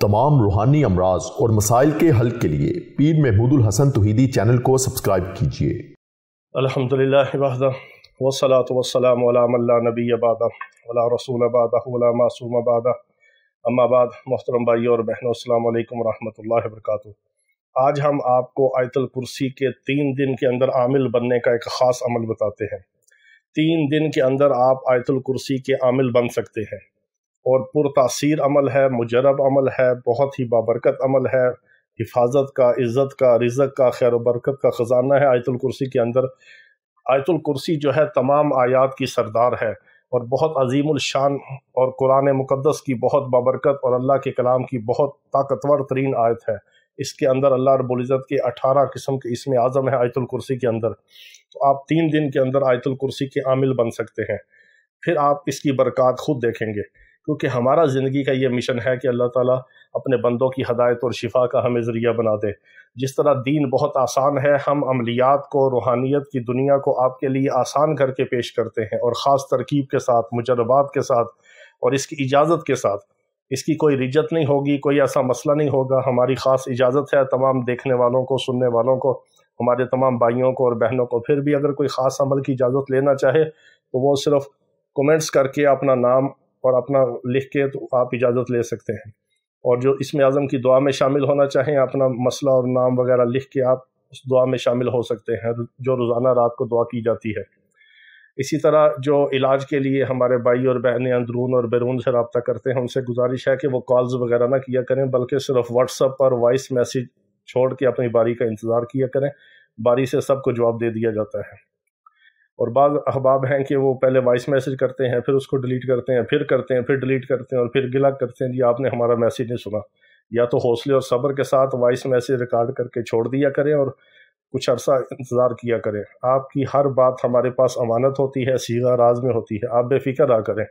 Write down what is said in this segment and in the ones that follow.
तमाम रूहानी अमराज और मसाइल के हल के लिए पीर महमूद उल हसन तौहीदी चैनल को सब्सक्राइब कीजिए। अल्हम्दुलिल्लाह वहदा वस्सलातु वस्सलामु अला मन ला नबिय्य बअदा वला रसूल बअदहु वला मासूम बअदा अम्मा बाद। मोहतरम भाइयों और बहनों, अस्सलामु अलैकुम रहमतुल्लाहि व बरकातुहू। आज हम आपको आयतुल कुर्सी के 3 दिन के अंदर आमिल बनने का एक ख़ास अमल बताते हैं। 3 दिन के अंदर आप आयतुल कुर्सी के आमिल बन सकते हैं और पुरतासीर अमल है, मुजरब अमल है, बहुत ही बाबरकत अमल है। हिफाजत का, इज़्ज़त का, रिज़्क़ का, खैर बरकत का ख़जाना है आयतुल कुर्सी के अंदर। आयतुल कुर्सी जो है तमाम आयात की सरदार है और बहुत अजीमुल शान और कुरान मुक़द्दस की बहुत बाबरकत और अल्लाह के कलाम की बहुत ताकतवर तरीन आयत है। इसके अंदर अल्लाह रब्बुल इज़्ज़त के 18 किस्म के इसमें आज़म है आयतुल कुर्सी के अंदर। तो आप 3 दिन के अंदर आयतुल कुर्सी के आमिल बन सकते हैं, फिर आप इसकी बरक़ात खुद देखेंगे, क्योंकि हमारा ज़िंदगी का ये मिशन है कि अल्लाह ताला अपने बंदों की हदायत और शिफा का हमें ज़रिया बना दे। जिस तरह दीन बहुत आसान है, हम अमलियात को, रूहानियत की दुनिया को आपके लिए आसान करके पेश करते हैं और ख़ास तरकीब के साथ, मुजरबात के साथ और इसकी इजाज़त के साथ। इसकी कोई रिजत नहीं होगी, कोई ऐसा मसला नहीं होगा। हमारी ख़ास इजाज़त है तमाम देखने वालों को, सुनने वालों को, हमारे तमाम भाइयों को और बहनों को। फिर भी अगर कोई ख़ास अमल की इजाज़त लेना चाहे तो वो सिर्फ़ कमेंट्स करके अपना नाम और अपना लिख के तो आप इजाज़त ले सकते हैं। और जो इसमें आज़म की दुआ में शामिल होना चाहें, अपना मसला और नाम वगैरह लिख के आप उस दुआ में शामिल हो सकते हैं जो रोज़ाना रात को दुआ की जाती है। इसी तरह जो इलाज के लिए हमारे भाई और बहनें अंदरून और बैरून से रब्ता करते हैं, उनसे गुजारिश है कि वो कॉल्स वगैरह ना किया करें, बल्कि सिर्फ व्हाट्सएप पर वॉइस मैसेज छोड़ के अपनी बारी का इंतज़ार किया करें। बारी से सबको जवाब दे दिया जाता है। और बाज़ अहबाब हैं कि वो पहले वॉइस मैसेज करते हैं, फिर उसको डिलीट करते हैं, फिर करते हैं, फिर डिलीट करते हैं और फिर गिला करते हैं जी आपने हमारा मैसेज नहीं सुना। या तो हौसले और सब्र के साथ वॉइस मैसेज रिकॉर्ड करके छोड़ दिया करें और कुछ अरसा इंतज़ार किया करें। आपकी हर बात हमारे पास अमानत होती है, सीगा राज में होती है, आप बेफिक्र रहा करें।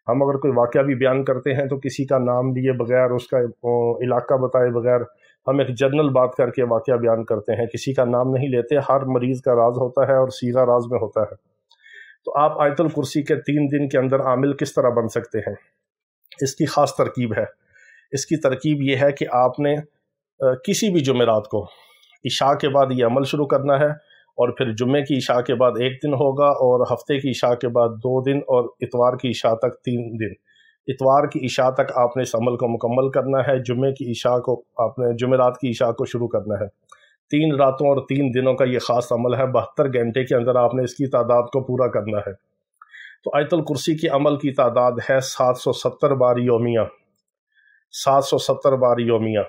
हम अगर कोई वाक़या भी बयान करते हैं तो किसी का नाम लिए बगैर, उसका इलाका बताए बगैर, हम एक जनरल बात करके वाक़या बयान करते हैं, किसी का नाम नहीं लेते। हर मरीज़ का राज होता है और सीगा राज में होता है। तो आप आयतुल कुर्सी के 3 दिन के अंदर आमिल किस तरह बन सकते हैं, इसकी ख़ास तरकीब है। इसकी तरकीब ये है कि आपने किसी भी जुमेरात को इशा के बाद ये अमल शुरू करना है और फिर जुम्मे की इशा के बाद 1 दिन होगा और हफ्ते की इशा के बाद 2 दिन और इतवार की इशा तक 3 दिन। इतवार की इशा तक आपने इस अमल को मुकम्मल करना है। जुम्मे की इशा को आपने जुमेरात की इशा को शुरू करना है। 3 रातों और 3 दिनों का ये ख़ास अमल है। 72 घंटे के अंदर आपने इसकी तादाद को पूरा करना है। तो आयतुल कुर्सी के अमल की तादाद है 770 बार योमिया। 770 बार योमिया।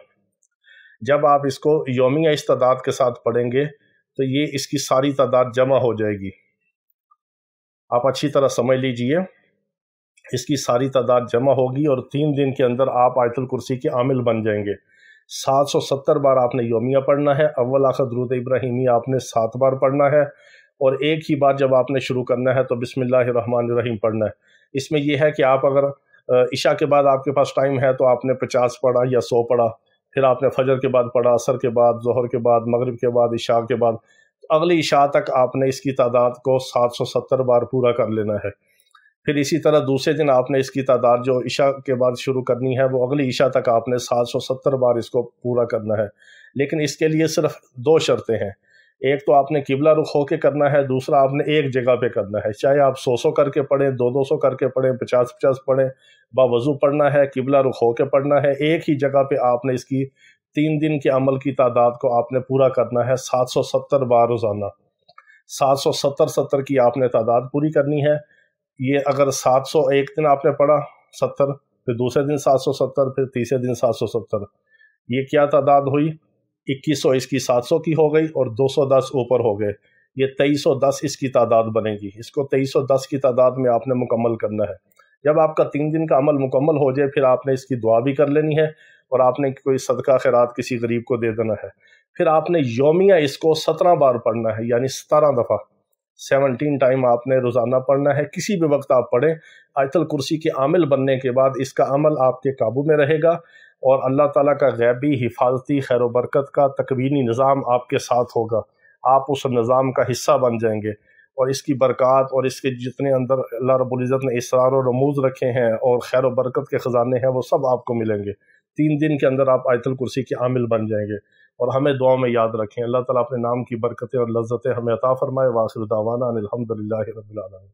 जब आप इसको योमिया इस तादाद के साथ पढ़ेंगे तो ये इसकी सारी तादाद जमा हो जाएगी। आप अच्छी तरह समझ लीजिए, इसकी सारी तादाद जमा होगी और 3 दिन के अंदर आप आयतुल कुर्सी के आमिल बन जाएंगे। 770 बार आपने योमिया पढ़ना है। अव्वल आखिर दुरूद इब्राहिमी आपने 7 बार पढ़ना है और एक ही बार जब आपने शुरू करना है तो बिस्मिल्लाहिर्रहमानिर्रहीम पढ़ना है। इसमें यह है कि आप अगर इशा के बाद आपके पास टाइम है तो आपने 50 पढ़ा या 100 पढ़ा, फिर आपने फजर के बाद पढ़ा, असर के बाद, ज़ोहर के बाद, मगरिब के बाद, इशा के बाद, अगली इशा तक आपने इसकी तादाद को 770 बार पूरा कर लेना है। फिर इसी तरह दूसरे दिन आपने इसकी तादाद जो इशा के बाद शुरू करनी है वो अगली इशा तक आपने 770 बार इसको पूरा करना है। लेकिन इसके लिए सिर्फ 2 शर्तें हैं। एक तो आपने किबला रुख होके करना है, दूसरा आपने एक जगह पे करना है। चाहे आप 100 करके पढ़ें, 200 करके पढ़ें, 50 पढ़ें, बावजू पढ़ना है, किबला रुख होके पढ़ना है। एक ही जगह पे आपने इसकी 3 दिन के अमल की तादाद को आपने पूरा करना है 770 बार रोज़ाना। 770 की आपने तादाद पूरी करनी है। ये अगर 700 एक दिन आपने पढ़ा 70, फिर दूसरे दिन 770, फिर तीसरे दिन 770, ये क्या तादाद हुई? 2100 इसकी 700 की हो गई और 210 ऊपर हो गए, ये 2310 इसकी तादाद बनेगी। इसको 2310 की तादाद में आपने मुकम्मल करना है। जब आपका 3 दिन का अमल मुकम्मल हो जाए फिर आपने इसकी दुआ भी कर लेनी है और आपने कोई सदका खैरात किसी गरीब को दे देना है। फिर आपने योमिया इसको 17 बार पढ़ना है, यानी 17 दफ़ा, 17 टाइम आपने रोज़ाना पढ़ना है। किसी भी वक्त आप पढ़ें। आयतुल कुर्सी के आमिल बनने के बाद इसका अमल आपके काबू में रहेगा और अल्लाह ताला का गैबी, हिफाजती, खैर बरकत का तकवीनी निज़ाम आपके साथ होगा। आप उस निज़ाम का हिस्सा बन जाएंगे और इसकी बरक़ात और इसके जितने अंदर अल्लाह रब्बुल इज़्ज़त ने इसरार और रमूज़ रखे हैं और खैर व बरकत के ख़जाने हैं वो सब आपको मिलेंगे। 3 دن کے اندر آپ آیت الکرسی کے عامل بن جائیں گے، اور ہمیں دعا میں یاد رکھیں۔ اللہ تعالیٰ اپنے نام کی برکتیں اور لذتیں ہمیں عطا فرمائے۔ وآخر دعوانا ان الحمد للہ رب العالمین۔